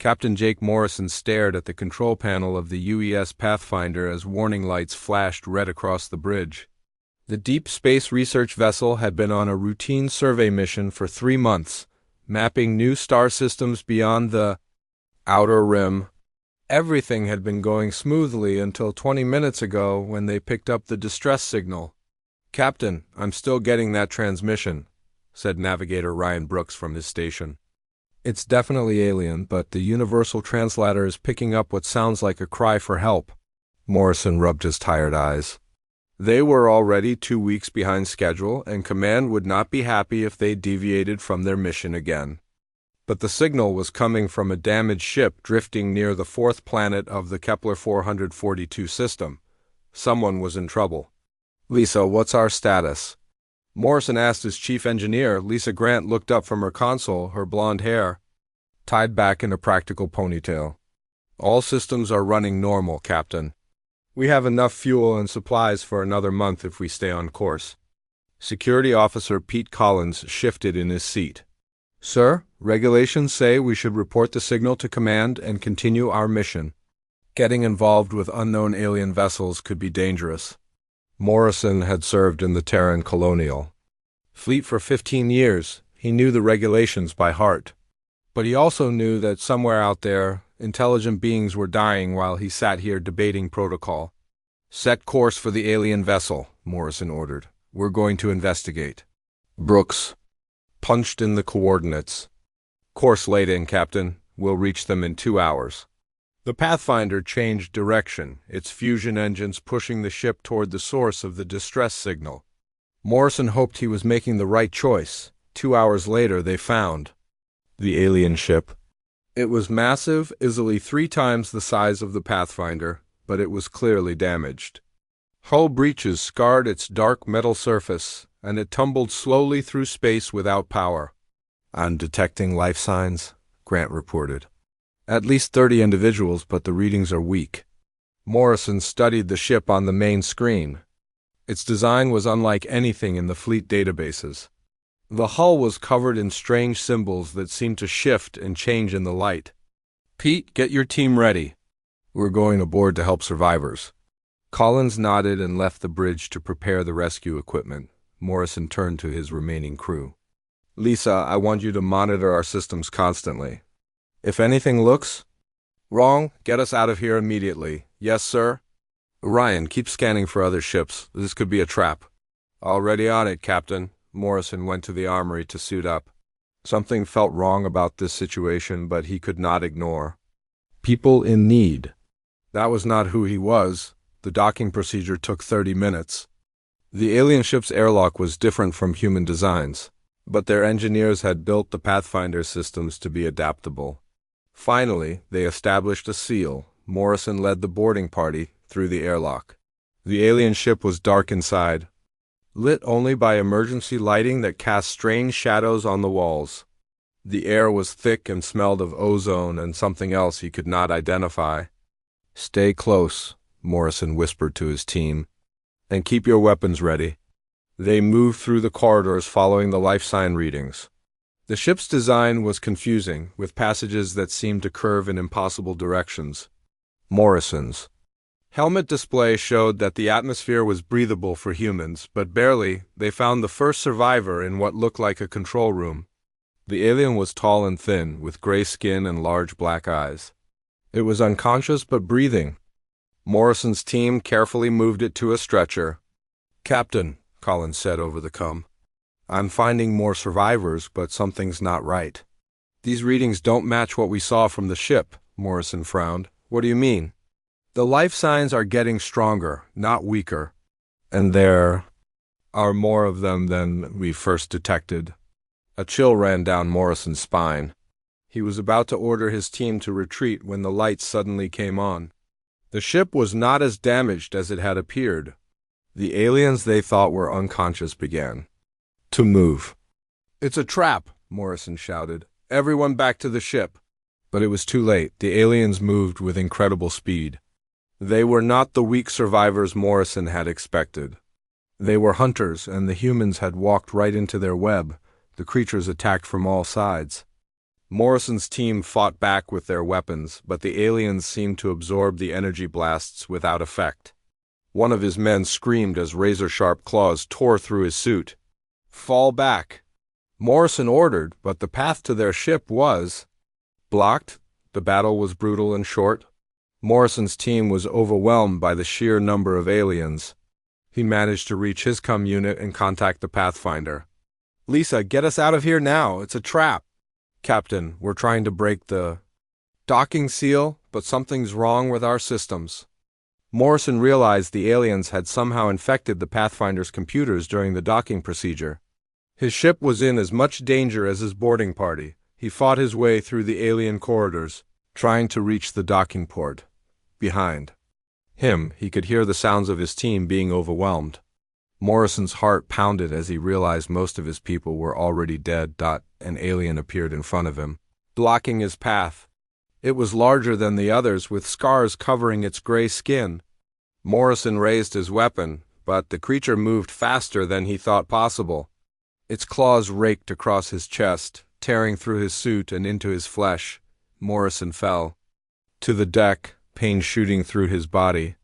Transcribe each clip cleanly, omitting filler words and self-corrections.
Captain Jake Morrison stared at the control panel of the UES Pathfinder as warning lights flashed red across the bridge. The deep space research vessel had been on a routine survey mission for 3 months, mapping new star systems beyond the outer rim. Everything had been going smoothly until 20 minutes ago when they picked up the distress signal. "Captain, I'm still getting that transmission," said Navigator Ryan Brooks from his station. "It's definitely alien, but the universal translator is picking up what sounds like a cry for help." Morrison rubbed his tired eyes. They were already 2 weeks behind schedule, and Command would not be happy if they deviated from their mission again. But the signal was coming from a damaged ship drifting near the 4th planet of the Kepler 442 system. Someone was in trouble. "Lisa, what's our status?" Morrison asked his chief engineer. Lisa Grant looked up from her console, her blonde hair tied back in a practical ponytail. "All systems are running normal, Captain. We have enough fuel and supplies for another month if we stay on course." Security Officer Pete Collins shifted in his seat. "Sir, regulations say we should report the signal to Command and continue our mission. Getting involved with unknown alien vessels could be dangerous." Morrison had served in the Terran Colonial Fleet for 15 years. He knew the regulations by heart. But he also knew that somewhere out there, intelligent beings were dying while he sat here debating protocol. "Set course for the alien vessel," Morrison ordered. "We're going to investigate." Brooks punched in the coordinates. "Course laid in, Captain. We'll reach them in 2 hours." The Pathfinder changed direction, its fusion engines pushing the ship toward the source of the distress signal. Morrison hoped he was making the right choice. 2 hours later, they found the alien ship. It was massive, easily 3 times the size of the Pathfinder, but it was clearly damaged. Hull breaches scarred its dark metal surface, and it tumbled slowly through space without power. "I'm detecting life signs," Grant reported. "At least 30 individuals, but the readings are weak." Morrison studied the ship on the main screen. Its design was unlike anything in the fleet databases. The hull was covered in strange symbols that seemed to shift and change in the light. "Pete, get your team ready. We're going aboard to help survivors." Collins nodded and left the bridge to prepare the rescue equipment. Morrison turned to his remaining crew. "Lisa, I want you to monitor our systems constantly. If anything looks wrong, get us out of here immediately." "Yes, sir." "Ryan, keep scanning for other ships. This could be a trap." "Already on it, Captain." Morrison went to the armory to suit up. Something felt wrong about this situation, but he could not ignore people in need. That was not who he was. The docking procedure took 30 minutes. The alien ship's airlock was different from human designs, but their engineers had built the Pathfinder systems to be adaptable. Finally, they established a seal. Morrison led the boarding party through the airlock. The alien ship was dark inside, lit only by emergency lighting that cast strange shadows on the walls. The air was thick and smelled of ozone and something else he could not identify. "Stay close," Morrison whispered to his team, "and keep your weapons ready." They moved through the corridors following the life sign readings. The ship's design was confusing, with passages that seemed to curve in impossible directions. Morrison's helmet display showed that the atmosphere was breathable for humans, but barely. They found the first survivor in what looked like a control room. The alien was tall and thin, with gray skin and large black eyes. It was unconscious but breathing. Morrison's team carefully moved it to a stretcher. "Captain," Collins said over the comm, "I'm finding more survivors, but something's not right." "These readings don't match what we saw from the ship," Morrison frowned. "What do you mean?" "The life signs are getting stronger, not weaker. And there are more of them than we first detected." A chill ran down Morrison's spine. He was about to order his team to retreat when the lights suddenly came on. The ship was not as damaged as it had appeared. The aliens they thought were unconscious began to move. "It's a trap," Morrison shouted. "Everyone back to the ship." But it was too late. The aliens moved with incredible speed. They were not the weak survivors Morrison had expected. They were hunters, and the humans had walked right into their web. The creatures attacked from all sides. Morrison's team fought back with their weapons, but the aliens seemed to absorb the energy blasts without effect. One of his men screamed as razor-sharp claws tore through his suit. "Fall back," Morrison ordered, but the path to their ship was blocked. The battle was brutal and short. Morrison's team was overwhelmed by the sheer number of aliens. He managed to reach his unit and contact the Pathfinder. "Lisa, get us out of here now. It's a trap." "Captain, we're trying to break the docking seal, but something's wrong with our systems." Morrison realized the aliens had somehow infected the Pathfinder's computers during the docking procedure. His ship was in as much danger as his boarding party. He fought his way through the alien corridors, trying to reach the docking port. Behind him, he could hear the sounds of his team being overwhelmed. Morrison's heart pounded as he realized most of his people were already dead. An alien appeared in front of him, blocking his path. It was larger than the others, with scars covering its gray skin. Morrison raised his weapon, but the creature moved faster than he thought possible. Its claws raked across his chest, tearing through his suit and into his flesh. Morrison fell to the deck, pain shooting through his body.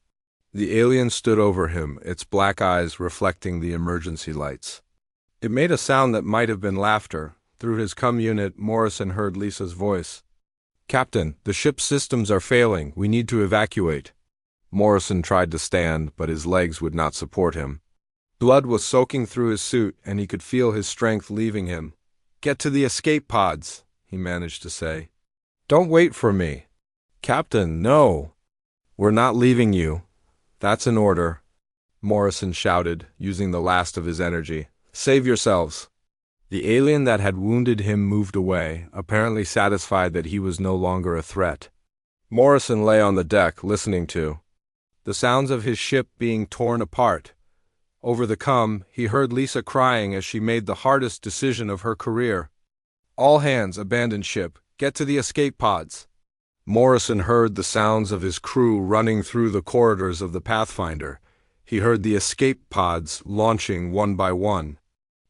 The alien stood over him, its black eyes reflecting the emergency lights. It made a sound that might have been laughter. Through his unit, Morrison heard Lisa's voice. "Captain, the ship's systems are failing. We need to evacuate." Morrison tried to stand, but his legs would not support him. Blood was soaking through his suit, and he could feel his strength leaving him. "Get to the escape pods," he managed to say. "Don't wait for me." "Captain, no. We're not leaving you. That's an order," Morrison shouted, using the last of his energy. "Save yourselves." The alien that had wounded him moved away, apparently satisfied that he was no longer a threat. Morrison lay on the deck, listening to the sounds of his ship being torn apart. Over the he heard Lisa crying as she made the hardest decision of her career. "All hands, abandon ship. Get to the escape pods." Morrison heard the sounds of his crew running through the corridors of the Pathfinder. He heard the escape pods launching one by one.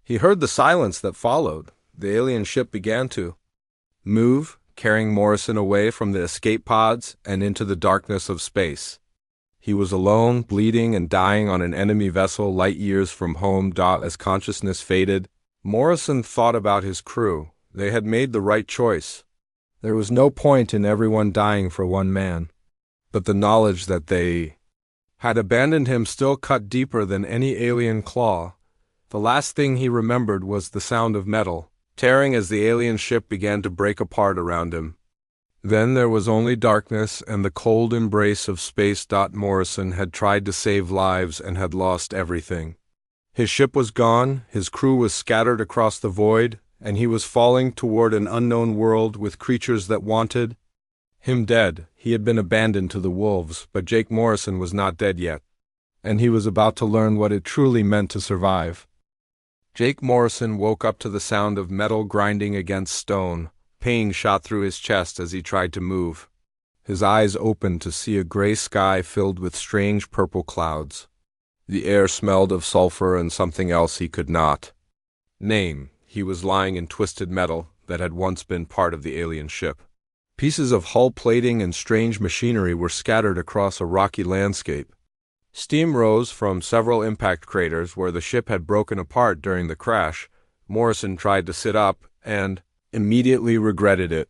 He heard the silence that followed. The alien ship began to move, carrying Morrison away from the escape pods and into the darkness of space. He was alone, bleeding and dying on an enemy vessel light years from home. As consciousness faded, Morrison thought about his crew. They had made the right choice. There was no point in everyone dying for one man. But the knowledge that they had abandoned him still cut deeper than any alien claw. The last thing he remembered was the sound of metal tearing as the alien ship began to break apart around him. Then there was only darkness and the cold embrace of space. Morrison had tried to save lives and had lost everything. His ship was gone, his crew was scattered across the void, and he was falling toward an unknown world with creatures that wanted him dead. He had been abandoned to the wolves, but Jake Morrison was not dead yet, and he was about to learn what it truly meant to survive. Jake Morrison woke up to the sound of metal grinding against stone. Pain shot through his chest as he tried to move. His eyes opened to see a gray sky filled with strange purple clouds. The air smelled of sulfur and something else he could not name. He was lying in twisted metal that had once been part of the alien ship. Pieces of hull plating and strange machinery were scattered across a rocky landscape. Steam rose from several impact craters where the ship had broken apart during the crash. Morrison tried to sit up and immediately regretted it.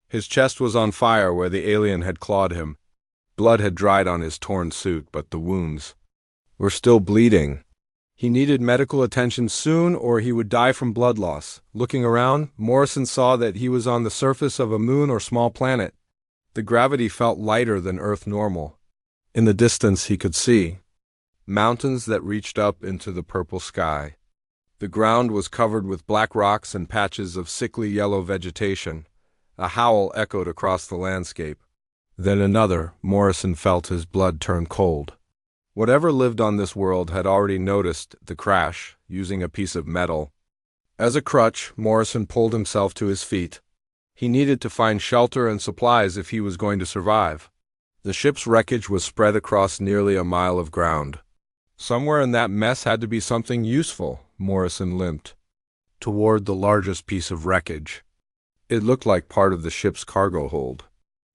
His chest was on fire where the alien had clawed him. Blood had dried on his torn suit, but the wounds were still bleeding. He needed medical attention soon or he would die from blood loss. Looking around, Morrison saw that he was on the surface of a moon or small planet. The gravity felt lighter than Earth normal. In the distance he could see mountains that reached up into the purple sky. The ground was covered with black rocks and patches of sickly yellow vegetation. A howl echoed across the landscape. Then another. Morrison felt his blood turn cold. Whatever lived on this world had already noticed the crash, using a piece of metal as a crutch. Morrison pulled himself to his feet. He needed to find shelter and supplies if he was going to survive. The ship's wreckage was spread across nearly a mile of ground. Somewhere in that mess had to be something useful. Morrison limped toward the largest piece of wreckage. It looked like part of the ship's cargo hold.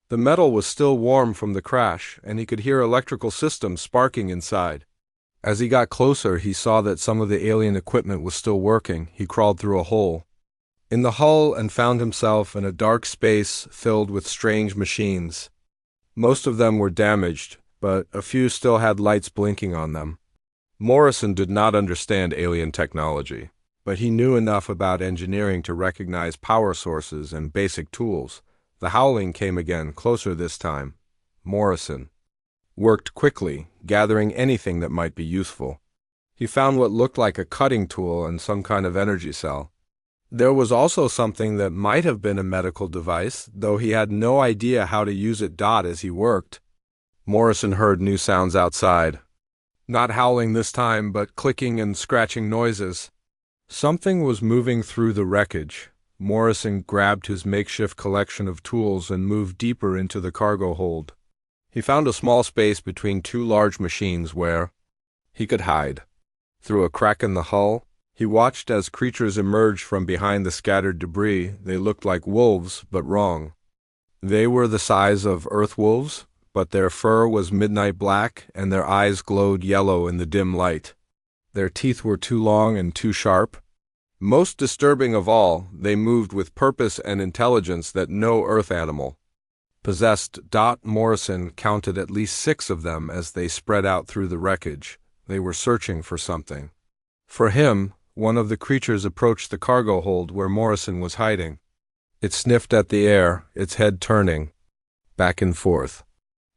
The metal was still warm from the crash, and he could hear electrical systems sparking inside. As he got closer, he saw that some of the alien equipment was still working. He crawled through a hole in the hull and found himself in a dark space filled with strange machines. Most of them were damaged, but a few still had lights blinking on them. Morrison did not understand alien technology, but he knew enough about engineering to recognize power sources and basic tools. The howling came again, closer this time. Morrison worked quickly, gathering anything that might be useful. He found what looked like a cutting tool and some kind of energy cell. There was also something that might have been a medical device, though he had no idea how to use it. As he worked, Morrison heard new sounds outside. Not howling this time, but clicking and scratching noises. Something was moving through the wreckage. Morrison grabbed his makeshift collection of tools and moved deeper into the cargo hold. He found a small space between two large machines where he could hide. Through a crack in the hull, he watched as creatures emerged from behind the scattered debris. They looked like wolves, but wrong. They were the size of earth wolves, but their fur was midnight black and their eyes glowed yellow in the dim light. Their teeth were too long and too sharp. Most disturbing of all, they moved with purpose and intelligence that no earth animal possessed. Morrison counted at least 6 of them as they spread out through the wreckage. They were searching for something. For him, one of the creatures approached the cargo hold where Morrison was hiding. It sniffed at the air, its head turning back and forth.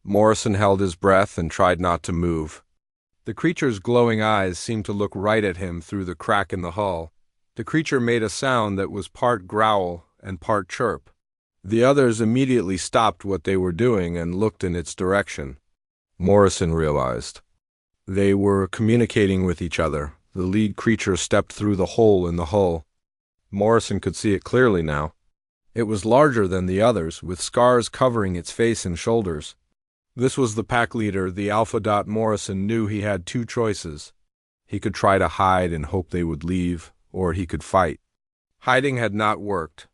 Morrison held his breath and tried not to move. The creature's glowing eyes seemed to look right at him through the crack in the hull. The creature made a sound that was part growl and part chirp. The others immediately stopped what they were doing and looked in its direction. Morrison realized they were communicating with each other. The lead creature stepped through the hole in the hull. Morrison could see it clearly now. It was larger than the others, with scars covering its face and shoulders. This was the pack leader, the Alpha. Morrison knew he had 2 choices. He could try to hide and hope they would leave, or he could fight. Hiding had not worked.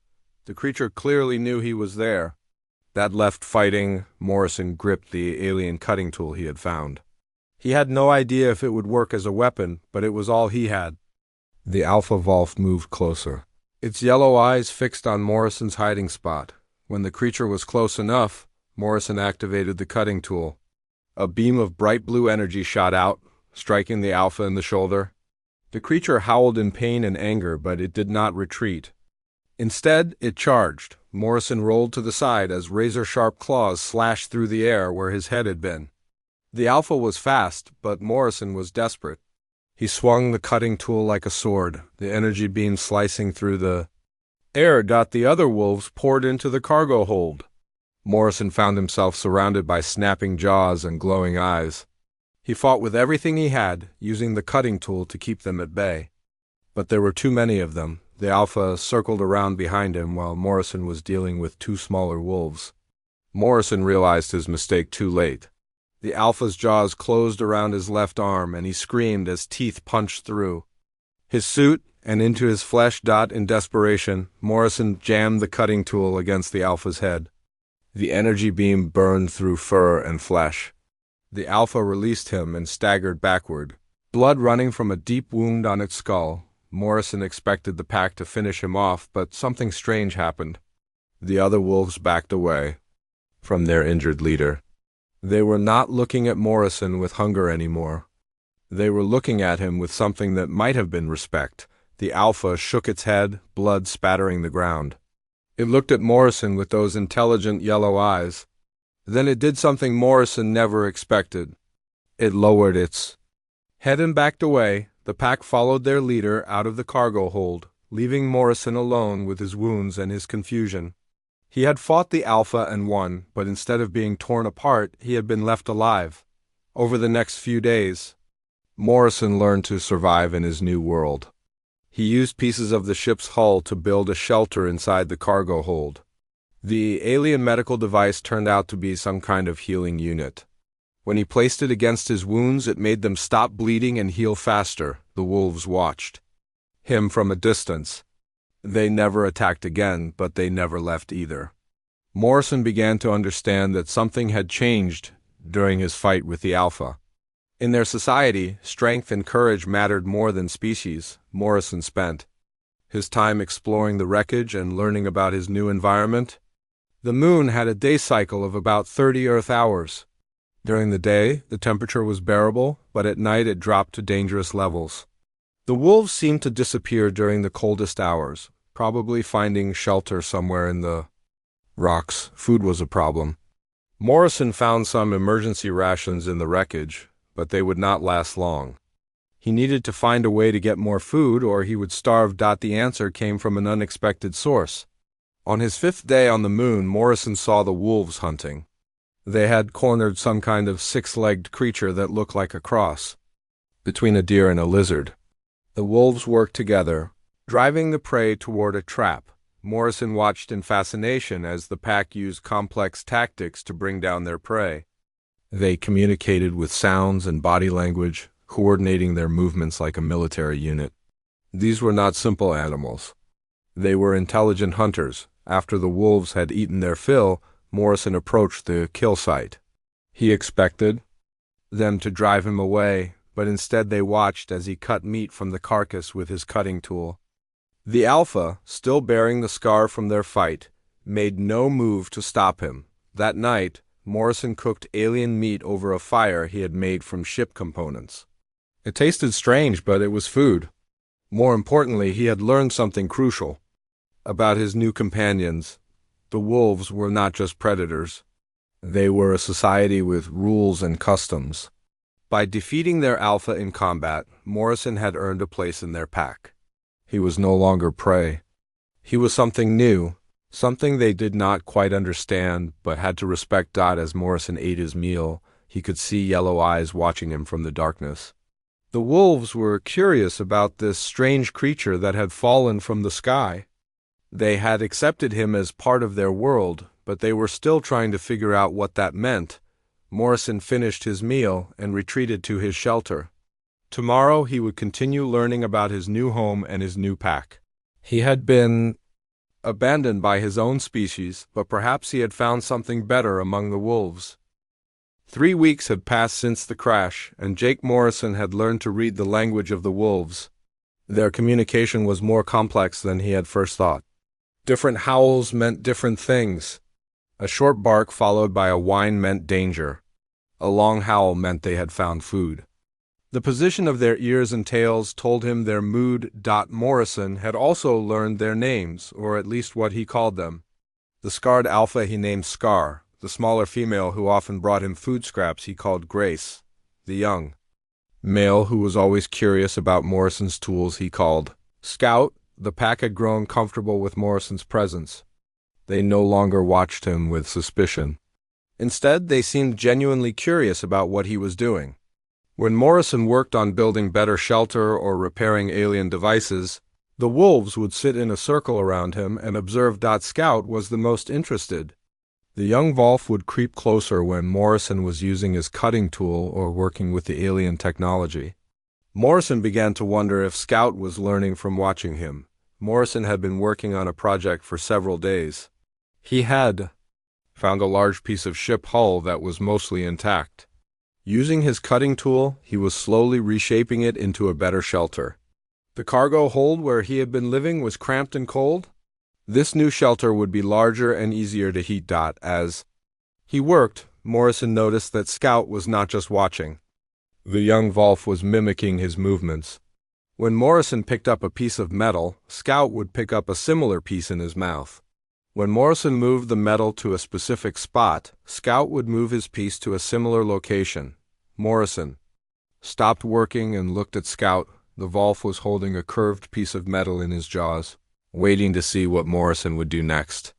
The creature clearly knew he was there. That left fighting. Morrison gripped the alien cutting tool he had found. He had no idea if it would work as a weapon, but it was all he had. The Alpha Volf moved closer, its yellow eyes fixed on Morrison's hiding spot. When the creature was close enough, Morrison activated the cutting tool. A beam of bright blue energy shot out, striking the Alpha in the shoulder. The creature howled in pain and anger, but it did not retreat. Instead, it charged. Morrison rolled to the side as razor-sharp claws slashed through the air where his head had been. The Alpha was fast, but Morrison was desperate. He swung the cutting tool like a sword, the energy beam slicing through the air. The other wolves poured into the cargo hold. Morrison found himself surrounded by snapping jaws and glowing eyes. He fought with everything he had, using the cutting tool to keep them at bay. But there were too many of them. The Alpha circled around behind him while Morrison was dealing with 2 smaller wolves. Morrison realized his mistake too late. The Alpha's jaws closed around his left arm, and he screamed as teeth punched through his suit and into his flesh. In desperation, Morrison jammed the cutting tool against the Alpha's head. The energy beam burned through fur and flesh. The Alpha released him and staggered backward, blood running from a deep wound on its skull. Morrison expected the pack to finish him off, but something strange happened. The other wolves backed away from their injured leader. They were not looking at Morrison with hunger anymore. They were looking at him with something that might have been respect. The Alpha shook its head, blood spattering the ground. It looked at Morrison with those intelligent yellow eyes. Then it did something Morrison never expected. It lowered its head and backed away. The pack followed their leader out of the cargo hold, leaving Morrison alone with his wounds and his confusion. He had fought the Alpha and won, but instead of being torn apart, he had been left alive. Over the next few days, Morrison learned to survive in his new world. He used pieces of the ship's hull to build a shelter inside the cargo hold. The alien medical device turned out to be some kind of healing unit. When he placed it against his wounds, it made them stop bleeding and heal faster. The wolves watched him from a distance. They never attacked again, but they never left either. Morrison began to understand that something had changed during his fight with the Alpha. In their society, strength and courage mattered more than species. Morrison spent his time exploring the wreckage and learning about his new environment. The moon had a day cycle of about 30 Earth hours. During the day, the temperature was bearable, but at night it dropped to dangerous levels. The wolves seemed to disappear during the coldest hours, probably finding shelter somewhere in the rocks. Food was a problem. Morrison found some emergency rations in the wreckage, but they would not last long. He needed to find a way to get more food or he would starve. The answer came from an unexpected source. On his 5th day on the moon, Morrison saw the wolves hunting. They had cornered some kind of 6-legged creature that looked like a cross between a deer and a lizard. The wolves worked together, driving the prey toward a trap. Morrison watched in fascination as the pack used complex tactics to bring down their prey. They communicated with sounds and body language, coordinating their movements like a military unit. These were not simple animals. They were intelligent hunters. After the wolves had eaten their fill, Morrison approached the kill site. He expected them to drive him away, but instead they watched as he cut meat from the carcass with his cutting tool. The Alpha, still bearing the scar from their fight, made no move to stop him. That night, Morrison cooked alien meat over a fire he had made from ship components. It tasted strange, but it was food. More importantly, he had learned something crucial about his new companions. The wolves were not just predators. They were a society with rules and customs. By defeating their Alpha in combat, Morrison had earned a place in their pack. He was no longer prey. He was something new, something they did not quite understand but had to respect. As Morrison ate his meal, he could see yellow eyes watching him from the darkness. The wolves were curious about this strange creature that had fallen from the sky. They had accepted him as part of their world, but they were still trying to figure out what that meant. Morrison finished his meal and retreated to his shelter. Tomorrow he would continue learning about his new home and his new pack. He had been abandoned by his own species, but perhaps he had found something better among the wolves. 3 weeks had passed since the crash, and Jake Morrison had learned to read the language of the wolves. Their communication was more complex than he had first thought. Different howls meant different things. A short bark followed by a whine meant danger. A long howl meant they had found food. The position of their ears and tails told him their mood. Morrison had also learned their names, or at least what he called them. The scarred Alpha he named Scar. The smaller female who often brought him food scraps he called Grace. The young male who was always curious about Morrison's tools he called Scout. The pack had grown comfortable with Morrison's presence. They no longer watched him with suspicion. Instead, they seemed genuinely curious about what he was doing. When Morrison worked on building better shelter or repairing alien devices, the wolves would sit in a circle around him and observe. Scout was the most interested. The young Wolf would creep closer when Morrison was using his cutting tool or working with the alien technology. Morrison began to wonder if Scout was learning from watching him. Morrison had been working on a project for several days. He had found a large piece of ship hull that was mostly intact. Using his cutting tool, he was slowly reshaping it into a better shelter. The cargo hold where he had been living was cramped and cold. This new shelter would be larger and easier to heat. As he worked, Morrison noticed that Scout was not just watching. The young Wolf was mimicking his movements. When Morrison picked up a piece of metal, Scout would pick up a similar piece in his mouth. When Morrison moved the metal to a specific spot, Scout would move his piece to a similar location. Morrison stopped working and looked at Scout. The Wolf was holding a curved piece of metal in his jaws, waiting to see what Morrison would do next.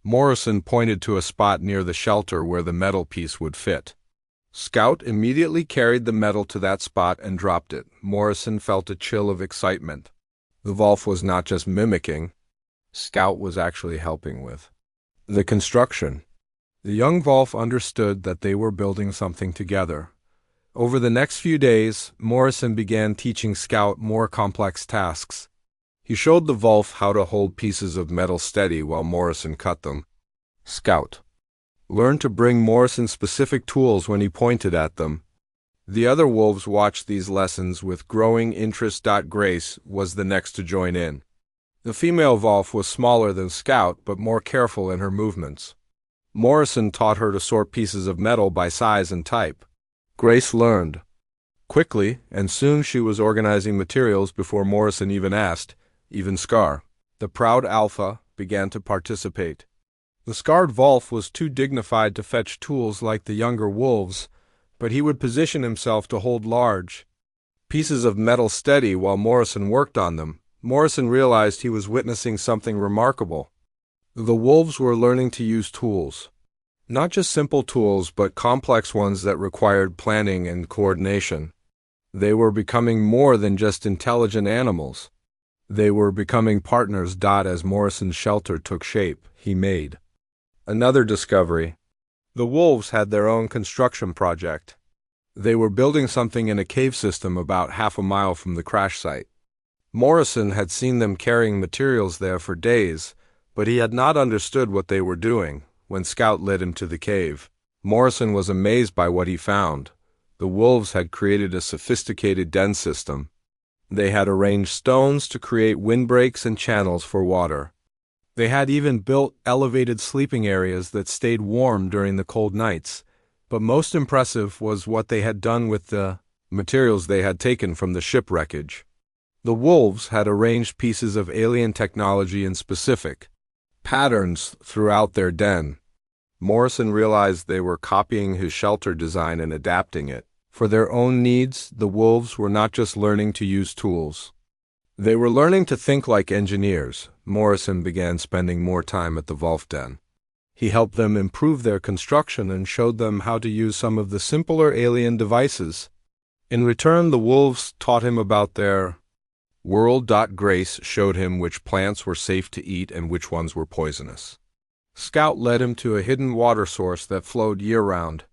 Morrison pointed to a spot near the shelter where the metal piece would fit. Scout immediately carried the metal to that spot and dropped it. Morrison felt a chill of excitement. The Wolf was not just mimicking. Scout was actually helping with the construction. The young Wolf understood that they were building something together. Over the next few days, Morrison began teaching Scout more complex tasks. He showed the Wolf how to hold pieces of metal steady while Morrison cut them. Scout learned to bring Morrison specific tools when he pointed at them. The other wolves watched these lessons with growing interest. Grace was the next to join in. The female Wolf was smaller than Scout but more careful in her movements. Morrison taught her to sort pieces of metal by size and type. Grace learned quickly, and soon she was organizing materials before Morrison even asked. Even Scar, the proud alpha, began to participate. The scarred Wolf was too dignified to fetch tools like the younger wolves, but he would position himself to hold large pieces of metal steady while Morrison worked on them. Morrison realized he was witnessing something remarkable. The wolves were learning to use tools. Not just simple tools, but complex ones that required planning and coordination. They were becoming more than just intelligent animals. They were becoming partners. As Morrison's shelter took shape, he made another discovery. The wolves had their own construction project. They were building something in a cave system about half a mile from the crash site. Morrison had seen them carrying materials there for days, but he had not understood what they were doing. When Scout led him to the cave, Morrison was amazed by what he found. The wolves had created a sophisticated den system. They had arranged stones to create windbreaks and channels for water. They had even built elevated sleeping areas that stayed warm during the cold nights. But most impressive was what they had done with the materials they had taken from the ship wreckage. The wolves had arranged pieces of alien technology in specific patterns throughout their den. Morrison realized they were copying his shelter design and adapting it. For their own needs, the wolves were not just learning to use tools. They were learning to think like engineers. Morrison began spending more time at the Wolf Den. He helped them improve their construction and showed them how to use some of the simpler alien devices. In return, the wolves taught him about their world. Grace showed him which plants were safe to eat and which ones were poisonous. Scout led him to a hidden water source that flowed year-round.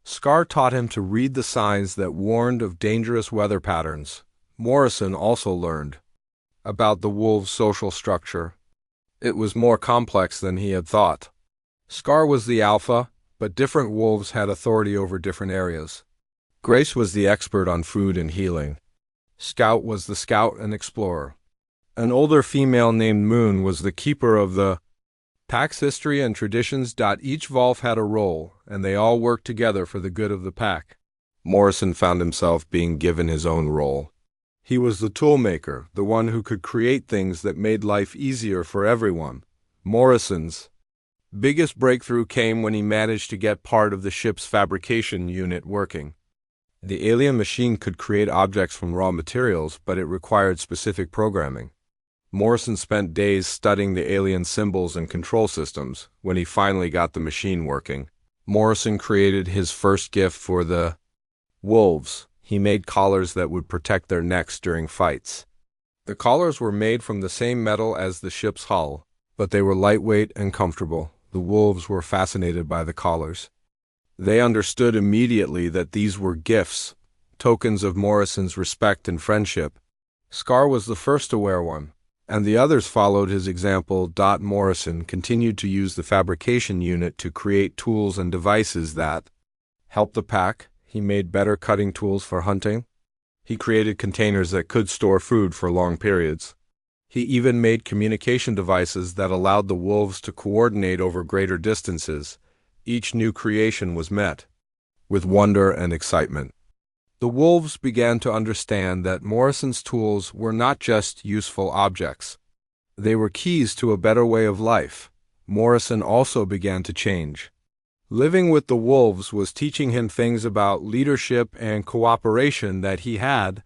Scar taught him to read the signs that warned of dangerous weather patterns. Morrison also learned about the wolves' social structure. It was more complex than he had thought. Scar was the alpha, but different wolves had authority over different areas. Grace was the expert on food and healing. Scout was the scout and explorer. An older female named Moon was the keeper of the pack's history and traditions. Each Wolf had a role, and they all worked together for the good of the pack. Morrison found himself being given his own role. He was the toolmaker, the one who could create things that made life easier for everyone. Morrison's biggest breakthrough came when he managed to get part of the ship's fabrication unit working. The alien machine could create objects from raw materials, but it required specific programming. Morrison spent days studying the alien symbols and control systems. When he finally got the machine working, Morrison created his first gift for the wolves. He made collars that would protect their necks during fights. The collars were made from the same metal as the ship's hull, but they were lightweight and comfortable. The wolves were fascinated by the collars. They understood immediately that these were gifts, tokens of Morrison's respect and friendship. Scar was the first to wear one, and the others followed his example. Morrison continued to use the fabrication unit to create tools and devices that helped the pack. He made better cutting tools for hunting. He created containers that could store food for long periods. He even made communication devices that allowed the wolves to coordinate over greater distances. Each new creation was met with wonder and excitement. The wolves began to understand that Morrison's tools were not just useful objects. They were keys to a better way of life. Morrison also began to change. Living with the wolves was teaching him things about leadership and cooperation that he had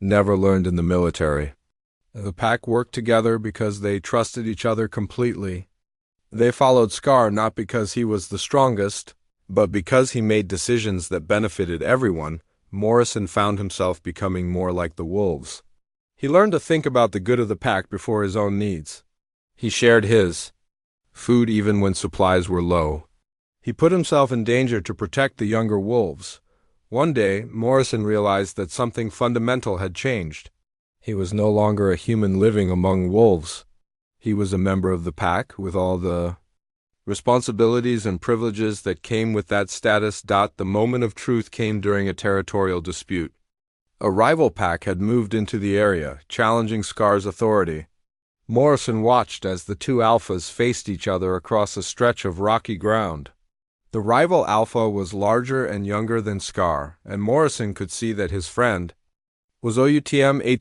never learned in the military. The pack worked together because they trusted each other completely. They followed Scar not because he was the strongest, but because he made decisions that benefited everyone. Morrison found himself becoming more like the wolves. He learned to think about the good of the pack before his own needs. He shared his food even when supplies were low. He put himself in danger to protect the younger wolves. One day, Morrison realized that something fundamental had changed. He was no longer a human living among wolves. He was a member of the pack with all the responsibilities and privileges that came with that status. The moment of truth came during a territorial dispute. A rival pack had moved into the area, challenging Scar's authority. Morrison watched as the two alphas faced each other across a stretch of rocky ground. The rival alpha was larger and younger than Scar, and Morrison could see that his friend was outmatched.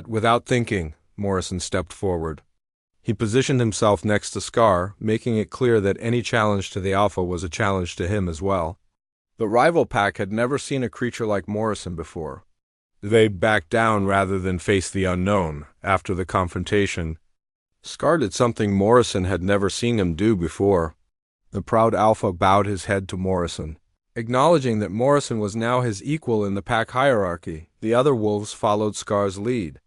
Without thinking, Morrison stepped forward. He positioned himself next to Scar, making it clear that any challenge to the alpha was a challenge to him as well. The rival pack had never seen a creature like Morrison before. They backed down rather than face the unknown. After the confrontation, Scar did something Morrison had never seen him do before. The proud alpha bowed his head to Morrison, acknowledging that Morrison was now his equal in the pack hierarchy. The other wolves followed Scar's lead.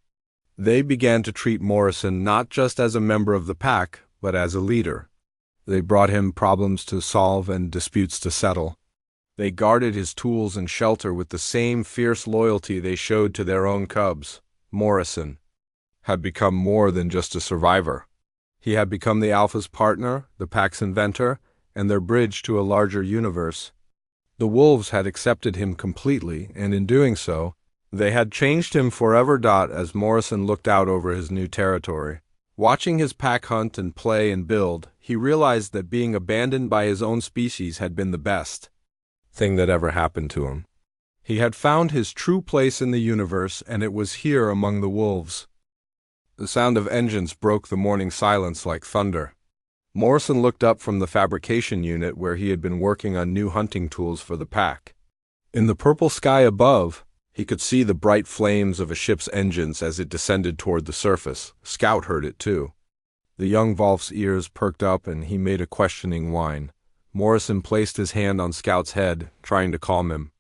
They began to treat Morrison not just as a member of the pack, but as a leader. They brought him problems to solve and disputes to settle. They guarded his tools and shelter with the same fierce loyalty they showed to their own cubs. Morrison had become more than just a survivor. He had become the Alpha's partner, the pack's inventor, and their bridge to a larger universe. The wolves had accepted him completely, and in doing so, they had changed him forever. As Morrison looked out over his new territory, watching his pack hunt and play and build, he realized that being abandoned by his own species had been the best thing that ever happened to him. He had found his true place in the universe, and it was here among the wolves. The sound of engines broke the morning silence like thunder. Morrison looked up from the fabrication unit where he had been working on new hunting tools for the pack. In the purple sky above, he could see the bright flames of a ship's engines as it descended toward the surface. Scout heard it too. The young Volf's ears perked up and he made a questioning whine. Morrison placed his hand on Scout's head, trying to calm him.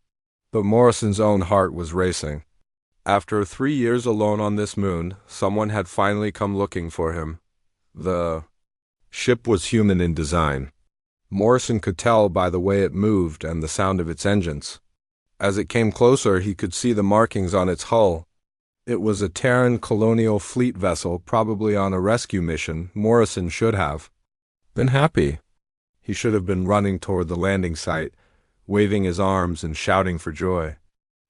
But Morrison's own heart was racing. After 3 years alone on this moon, someone had finally come looking for him. The ship was human in design. Morrison could tell by the way it moved and the sound of its engines. As it came closer, he could see the markings on its hull. It was a Terran colonial fleet vessel, probably on a rescue mission. Morrison should have been happy. He should have been running toward the landing site, waving his arms and shouting for joy.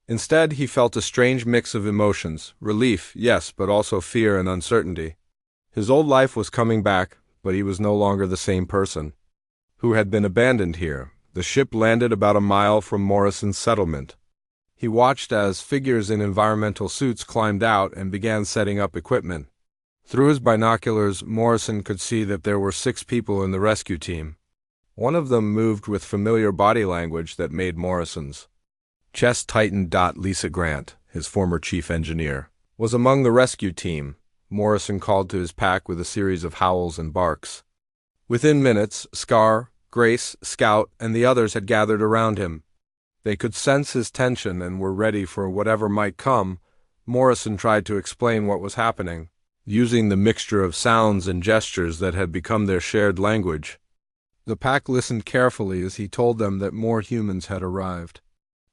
Instead, he felt a strange mix of emotions. Relief, yes, but also fear and uncertainty. His old life was coming back, but he was no longer the same person who had been abandoned here. The ship landed about a mile from Morrison's settlement. He watched as figures in environmental suits climbed out and began setting up equipment. Through his binoculars, Morrison could see that there were 6 people in the rescue team. One of them moved with familiar body language that made Morrison's chest tighten. Lisa Grant, his former chief engineer, was among the rescue team. Morrison called to his pack with a series of howls and barks. Within minutes, Scar, Grace, Scout, and the others had gathered around him. They could sense his tension and were ready for whatever might come. Morrison tried to explain what was happening, using the mixture of sounds and gestures that had become their shared language. The pack listened carefully as he told them that more humans had arrived.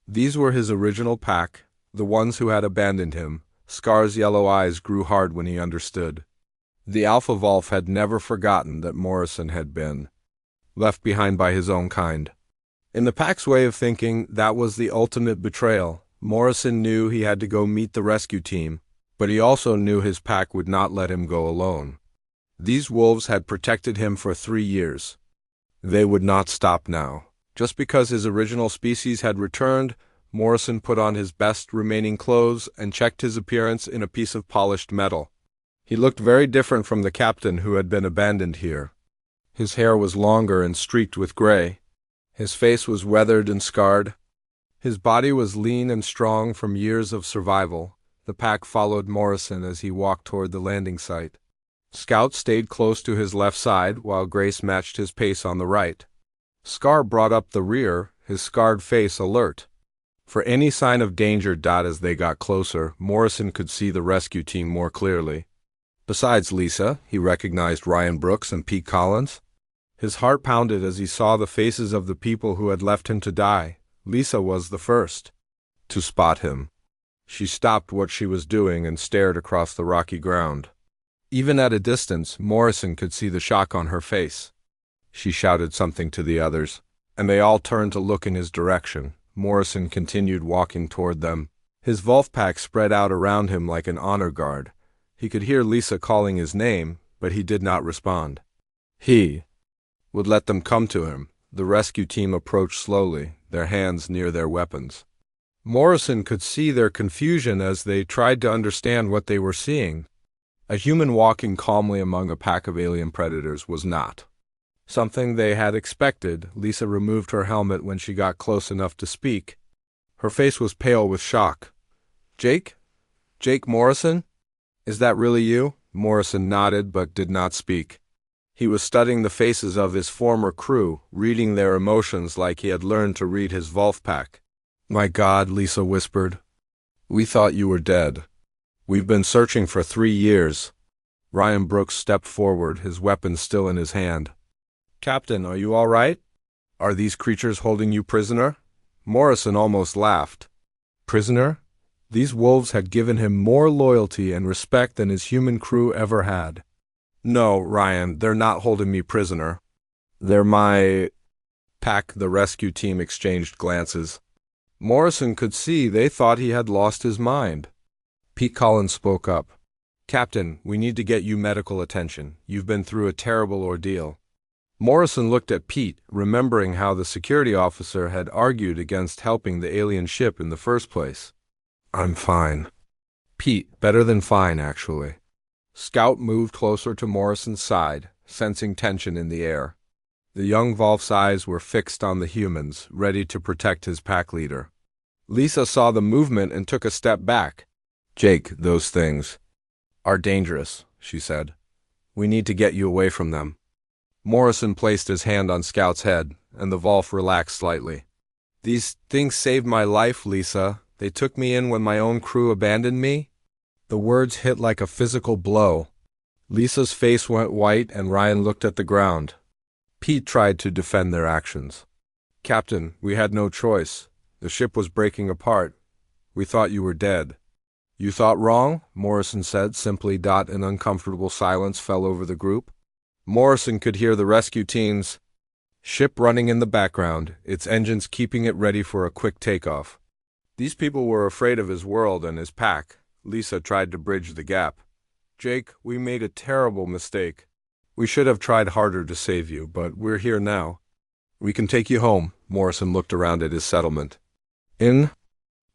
These were his original pack, the ones who had abandoned him. Scar's yellow eyes grew hard when he understood. The Alpha Volf had never forgotten that Morrison had been left behind by his own kind. In the pack's way of thinking, that was the ultimate betrayal. Morrison knew he had to go meet the rescue team, but he also knew his pack would not let him go alone. These wolves had protected him for 3 years. They would not stop now. Just because his original species had returned, Morrison put on his best remaining clothes and checked his appearance in a piece of polished metal. He looked very different from the captain who had been abandoned here. His hair was longer and streaked with gray. His face was weathered and scarred. His body was lean and strong from years of survival. The pack followed Morrison as he walked toward the landing site. Scout stayed close to his left side, while Grace matched his pace on the right. Scar brought up the rear, his scarred face alert for any sign of danger. As they got closer, Morrison could see the rescue team more clearly. Besides Lisa, he recognized Ryan Brooks and Pete Collins. His heart pounded as he saw the faces of the people who had left him to die. Lisa was the first to spot him. She stopped what she was doing and stared across the rocky ground. Even at a distance, Morrison could see the shock on her face. She shouted something to the others, and they all turned to look in his direction. Morrison continued walking toward them. His Wolf pack spread out around him like an honor guard. He could hear Lisa calling his name, but he did not respond. He would let them come to him. The rescue team approached slowly, their hands near their weapons. Morrison could see their confusion as they tried to understand what they were seeing. A human walking calmly among a pack of alien predators was not something they had expected. Lisa removed her helmet when she got close enough to speak. Her face was pale with shock. Jake? Jake Morrison? Is that really you? Morrison nodded but did not speak. He was studying the faces of his former crew, reading their emotions like he had learned to read his Wolf pack. My God, Lisa whispered. We thought you were dead. We've been searching for 3 years. Ryan Brooks stepped forward, his weapon still in his hand. Captain, are you all right? Are these creatures holding you prisoner? Morrison almost laughed. Prisoner? These wolves had given him more loyalty and respect than his human crew ever had. No, Ryan, they're not holding me prisoner. They're my pack. The rescue team exchanged glances. Morrison could see they thought he had lost his mind. Pete Collins spoke up. Captain, we need to get you medical attention. You've been through a terrible ordeal. Morrison looked at Pete, remembering how the security officer had argued against helping the alien ship in the first place. I'm fine. Pete, better than fine, actually. Scout moved closer to Morrison's side, sensing tension in the air. The young Wolf's eyes were fixed on the humans, ready to protect his pack leader. Lisa saw the movement and took a step back. Jake, those things are dangerous, she said. We need to get you away from them. Morrison placed his hand on Scout's head, and the Wolf relaxed slightly. These things saved my life, Lisa. They took me in when my own crew abandoned me. The words hit like a physical blow. Lisa's face went white and Ryan looked at the ground. Pete tried to defend their actions. Captain, we had no choice. The ship was breaking apart. We thought you were dead. You thought wrong, Morrison said simply. An uncomfortable silence fell over the group. Morrison could hear the rescue team's ship running in the background, its engines keeping it ready for a quick takeoff. These people were afraid of his world and his pack. Lisa tried to bridge the gap. Jake, we made a terrible mistake. We should have tried harder to save you, but we're here now. We can take you home. Morrison looked around at his settlement. In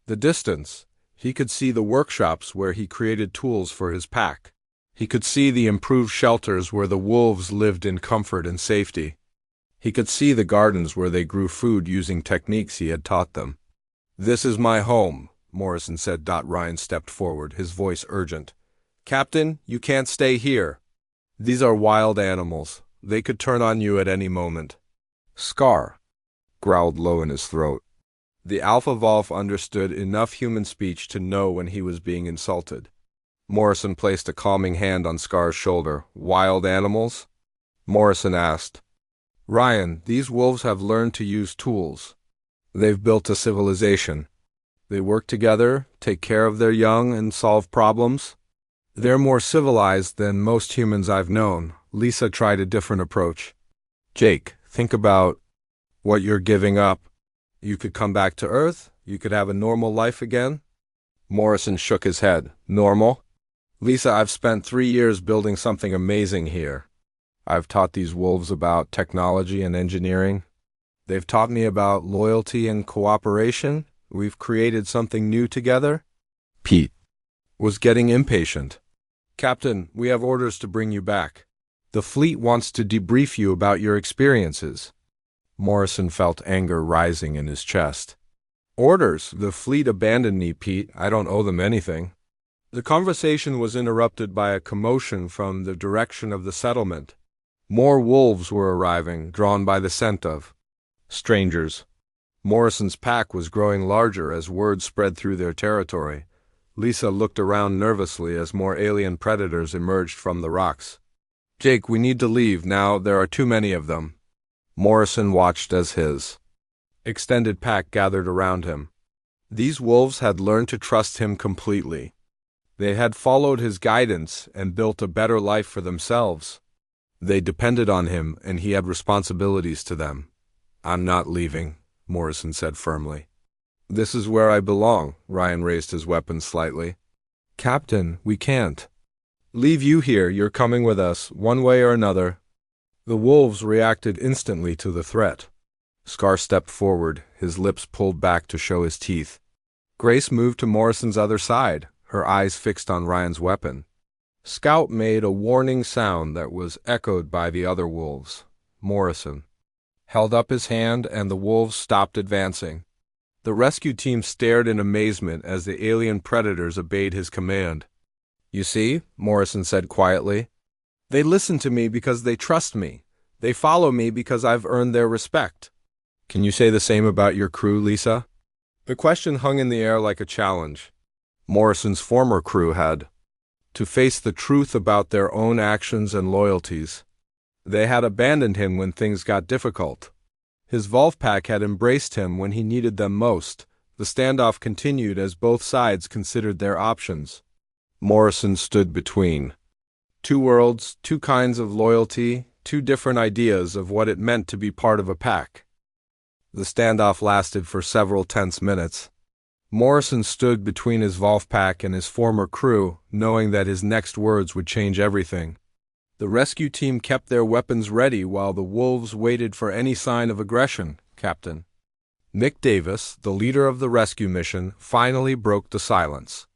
the distance, he could see the workshops where he created tools for his pack. He could see the improved shelters where the wolves lived in comfort and safety. He could see the gardens where they grew food using techniques he had taught them. This is my home, Morrison said. Ryan stepped forward, his voice urgent. Captain, you can't stay here. These are wild animals. They could turn on you at any moment. Scar growled low in his throat. The Alpha Wolf understood enough human speech to know when he was being insulted. Morrison placed a calming hand on Scar's shoulder. Wild animals? Morrison asked. Ryan, these wolves have learned to use tools. They've built a civilization. They work together, take care of their young, and solve problems. They're more civilized than most humans I've known. Lisa tried a different approach. Jake, think about what you're giving up. You could come back to Earth. You could have a normal life again. Morrison shook his head. Normal? Lisa, I've spent 3 years building something amazing here. I've taught these wolves about technology and engineering. They've taught me about loyalty and cooperation. We've created something new together. Pete was getting impatient. Captain, we have orders to bring you back. The fleet wants to debrief you about your experiences. Morrison felt anger rising in his chest. Orders? The fleet abandoned me, Pete. I don't owe them anything. The conversation was interrupted by a commotion from the direction of the settlement. More wolves were arriving, drawn by the scent of strangers. Morrison's pack was growing larger as word spread through their territory. Lisa looked around nervously as more alien predators emerged from the rocks. Jake, we need to leave now. There are too many of them. Morrison watched as his extended pack gathered around him. These wolves had learned to trust him completely. They had followed his guidance and built a better life for themselves. They depended on him, and he had responsibilities to them. "I'm not leaving," Morrison said firmly. "This is where I belong." Ryan raised his weapon slightly. "Captain, we can't leave you here. You're coming with us, one way or another." The wolves reacted instantly to the threat. Scar stepped forward, his lips pulled back to show his teeth. Grace moved to Morrison's other side, her eyes fixed on Ryan's weapon. Scout made a warning sound that was echoed by the other wolves. Morrison held up his hand, and the wolves stopped advancing. The rescue team stared in amazement as the alien predators obeyed his command. "You see," Morrison said quietly, "they listen to me because they trust me. They follow me because I've earned their respect." "Can you say the same about your crew, Lisa?" The question hung in the air like a challenge. Morrison's former crew had to face the truth about their own actions and loyalties. They had abandoned him when things got difficult. His Volpack had embraced him when he needed them most. The standoff continued as both sides considered their options. Morrison stood between two worlds, two kinds of loyalty, two different ideas of what it meant to be part of a pack. The standoff lasted for several tense minutes. Morrison stood between his Volpack and his former crew, knowing that his next words would change everything. The rescue team kept their weapons ready while the wolves waited for any sign of aggression. Captain Mick Davis, the leader of the rescue mission, finally broke the silence.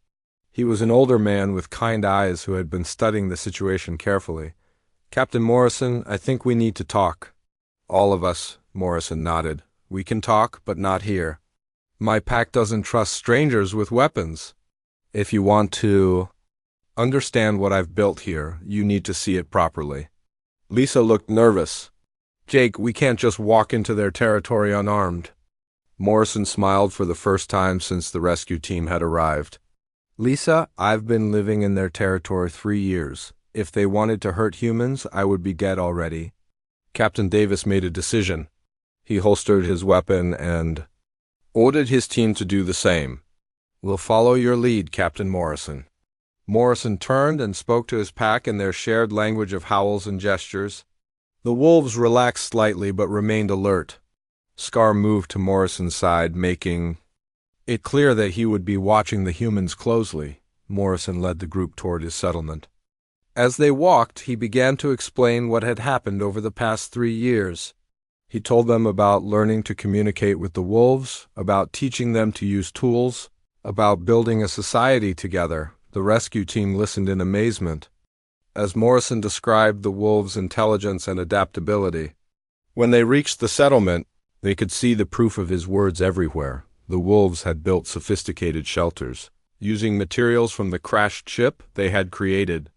He was an older man with kind eyes who had been studying the situation carefully. "Captain Morrison, I think we need to talk." "All of us," Morrison nodded. "We can talk, but not here. My pack doesn't trust strangers with weapons. If you want to understand what I've built here, you need to see it properly." Lisa looked nervous. "Jake, we can't just walk into their territory unarmed." Morrison smiled for the first time since the rescue team had arrived. "Lisa, I've been living in their territory 3 years. If they wanted to hurt humans, I would be dead already." Captain Davis made a decision. He holstered his weapon and ordered his team to do the same. "We'll follow your lead, Captain Morrison." Morrison turned and spoke to his pack in their shared language of howls and gestures. The wolves relaxed slightly but remained alert. Scar moved to Morrison's side, making it clear that he would be watching the humans closely. Morrison led the group toward his settlement. As they walked, he began to explain what had happened over the past 3 years. He told them about learning to communicate with the wolves, about teaching them to use tools, about building a society together. The rescue team listened in amazement as Morrison described the wolves' intelligence and adaptability. When they reached the settlement, they could see the proof of his words everywhere. The wolves had built sophisticated shelters, using materials from the crashed ship they had created,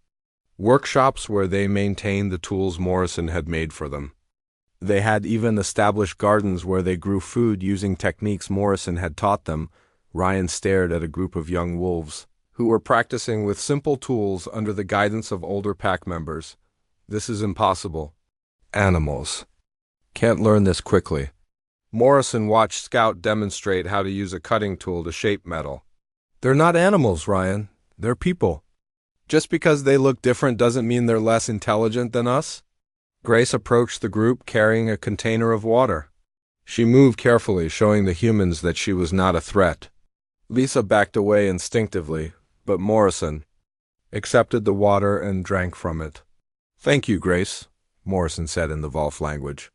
workshops where they maintained the tools Morrison had made for them. They had even established gardens where they grew food using techniques Morrison had taught them. Ryan stared at a group of young wolves who were practicing with simple tools under the guidance of older pack members. "This is impossible. Animals can't learn this quickly." Morrison watched Scout demonstrate how to use a cutting tool to shape metal. "They're not animals, Ryan. They're people. Just because they look different doesn't mean they're less intelligent than us." Grace approached the group carrying a container of water. She moved carefully, showing the humans that she was not a threat. Lisa backed away instinctively, but Morrison accepted the water and drank from it. "Thank you, Grace," Morrison said in the Volf language.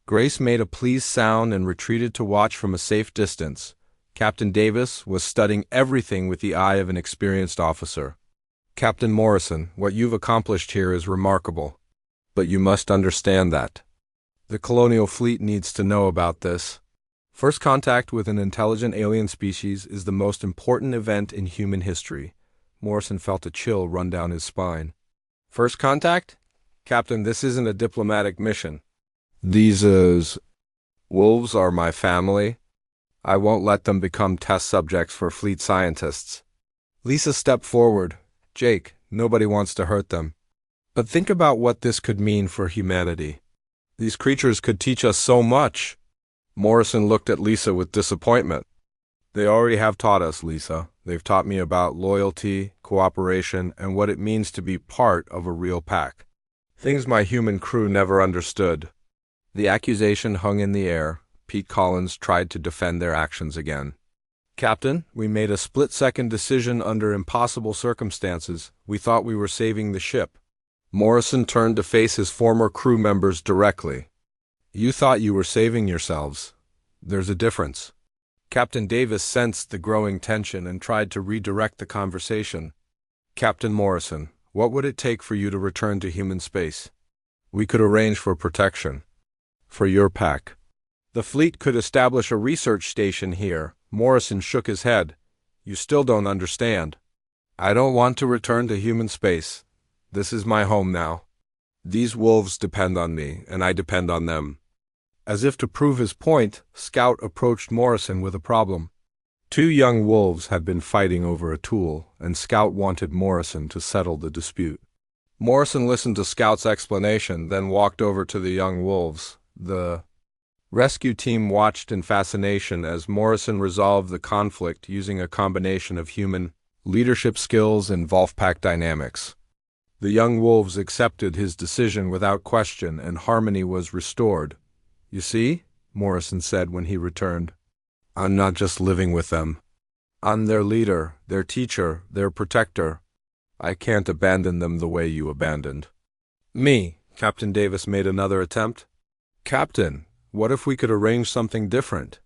Grace made a pleased sound and retreated to watch from a safe distance. Captain Davis was studying everything with the eye of an experienced officer. "Captain Morrison, what you've accomplished here is remarkable. But you must understand that the colonial fleet needs to know about this. First contact with an intelligent alien species is the most important event in human history." Morrison felt a chill run down his spine. "First contact? Captain, this isn't a diplomatic mission. These wolves are my family. I won't let them become test subjects for fleet scientists." Lisa stepped forward. "Jake, nobody wants to hurt them. But think about what this could mean for humanity. These creatures could teach us so much." Morrison looked at Lisa with disappointment. They already have taught us, Lisa. They've taught me about loyalty, cooperation, and what it means to be part of a real pack. Things my human crew never understood. The accusation hung in the air. Pete Collins tried to defend their actions again. Captain, we made a split-second decision under impossible circumstances. We thought we were saving the ship. Morrison turned to face his former crew members directly. You thought you were saving yourselves. There's a difference. Captain Davis sensed the growing tension and tried to redirect the conversation. Captain Morrison, what would it take for you to return to human space? We could arrange for protection. For your pack. The fleet could establish a research station here. Morrison shook his head. You still don't understand. I don't want to return to human space. This is my home now. These wolves depend on me, and I depend on them. As if to prove his point, Scout approached Morrison with a problem. Two young wolves had been fighting over a tool, and Scout wanted Morrison to settle the dispute. Morrison listened to Scout's explanation, then walked over to the young wolves. The rescue team watched in fascination as Morrison resolved the conflict using a combination of human leadership skills and Wolfpack dynamics. The young wolves accepted his decision without question, and harmony was restored. You see, Morrison said when he returned, I'm not just living with them. I'm their leader, their teacher, their protector. I can't abandon them the way you abandoned me. Captain Davis made another attempt. Captain, what if we could arrange something different?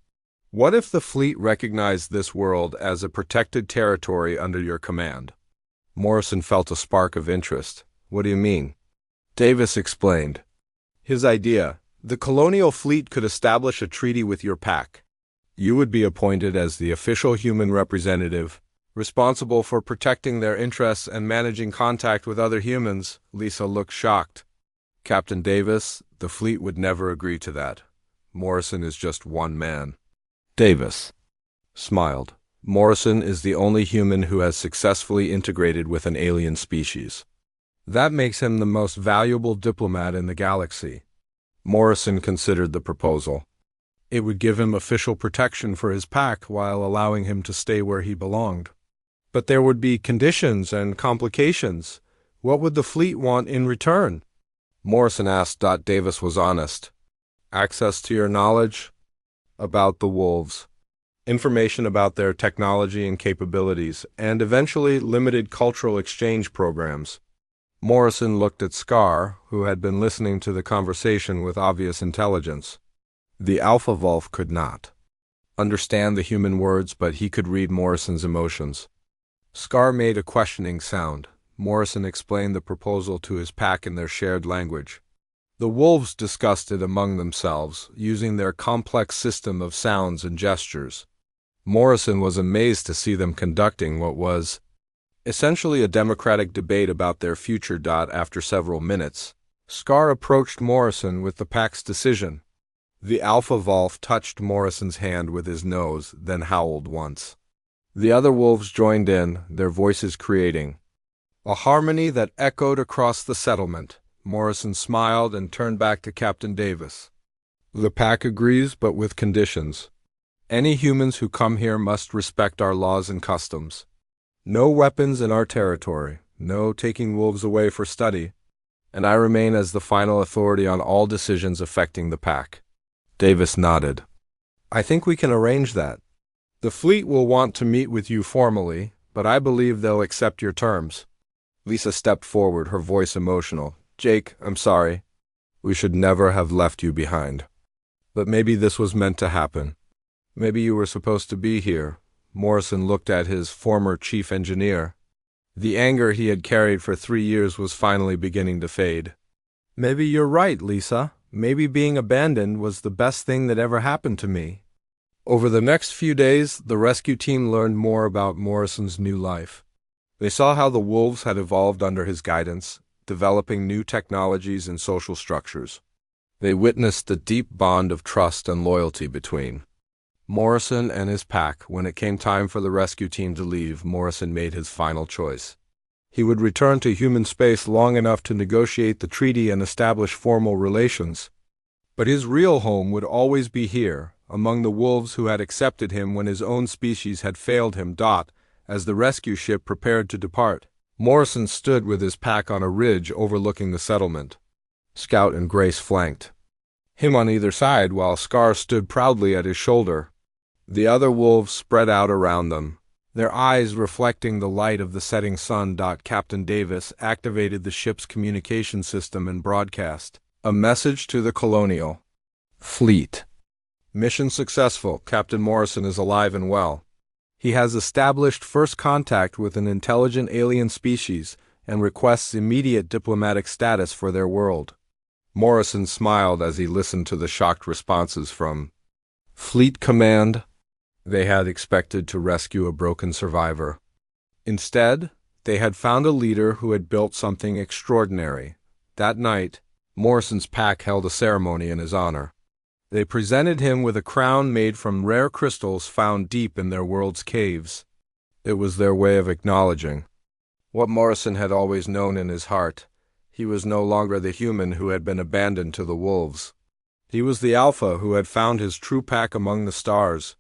What if the fleet recognized this world as a protected territory under your command? Morrison felt a spark of interest. What do you mean? Davis explained. His idea. The colonial fleet could establish a treaty with your pack. You would be appointed as the official human representative, responsible for protecting their interests and managing contact with other humans. Lisa looked shocked. Captain Davis, the fleet would never agree to that. Morrison is just one man. Davis smiled. Morrison is the only human who has successfully integrated with an alien species. That makes him the most valuable diplomat in the galaxy. Morrison considered the proposal. It would give him official protection for his pack while allowing him to stay where he belonged. But there would be conditions and complications. What would the fleet want in return? Morrison asked. Davis was honest. Access to your knowledge about the wolves, information about their technology and capabilities, and eventually limited cultural exchange programs. Morrison looked at Scar, who had been listening to the conversation with obvious intelligence. The Alpha Wolf could not understand the human words, but he could read Morrison's emotions. Scar made a questioning sound. Morrison explained the proposal to his pack in their shared language. The wolves discussed it among themselves, using their complex system of sounds and gestures. Morrison was amazed to see them conducting what was essentially a democratic debate about their future. After several minutes, Scar approached Morrison with the pack's decision. The Alpha Wolf touched Morrison's hand with his nose, then howled once. The other wolves joined in, their voices creating a harmony that echoed across the settlement. Morrison smiled and turned back to Captain Davis. The pack agrees, but with conditions. Any humans who come here must respect our laws and customs. No weapons in our territory, no taking wolves away for study, and I remain as the final authority on all decisions affecting the pack. Davis nodded. I think we can arrange that. The fleet will want to meet with you formally, but I believe they'll accept your terms. Lisa stepped forward, her voice emotional. Jake, I'm sorry. We should never have left you behind. But maybe this was meant to happen. Maybe you were supposed to be here. Morrison looked at his former chief engineer. The anger he had carried for 3 years was finally beginning to fade. Maybe you're right, Lisa. Maybe being abandoned was the best thing that ever happened to me. Over the next few days, the rescue team learned more about Morrison's new life. They saw how the wolves had evolved under his guidance, developing new technologies and social structures. They witnessed the deep bond of trust and loyalty between Morrison and his pack. When it came time for the rescue team to leave, Morrison made his final choice. He would return to human space long enough to negotiate the treaty and establish formal relations. But his real home would always be here, among the wolves who had accepted him when his own species had failed him. As the rescue ship prepared to depart, Morrison stood with his pack on a ridge overlooking the settlement. Scout and Grace flanked him on either side, while Scar stood proudly at his shoulder. The other wolves spread out around them, their eyes reflecting the light of the setting sun. Captain Davis activated the ship's communication system and broadcast a message to the colonial fleet. Mission successful. Captain Morrison is alive and well. He has established first contact with an intelligent alien species and requests immediate diplomatic status for their world. Morrison smiled as he listened to the shocked responses from Fleet Command. They had expected to rescue a broken survivor. Instead, they had found a leader who had built something extraordinary. That night, Morrison's pack held a ceremony in his honor. They presented him with a crown made from rare crystals found deep in their world's caves. It was their way of acknowledging what Morrison had always known in his heart. He was no longer the human who had been abandoned to the wolves. He was the Alpha who had found his true pack among the stars,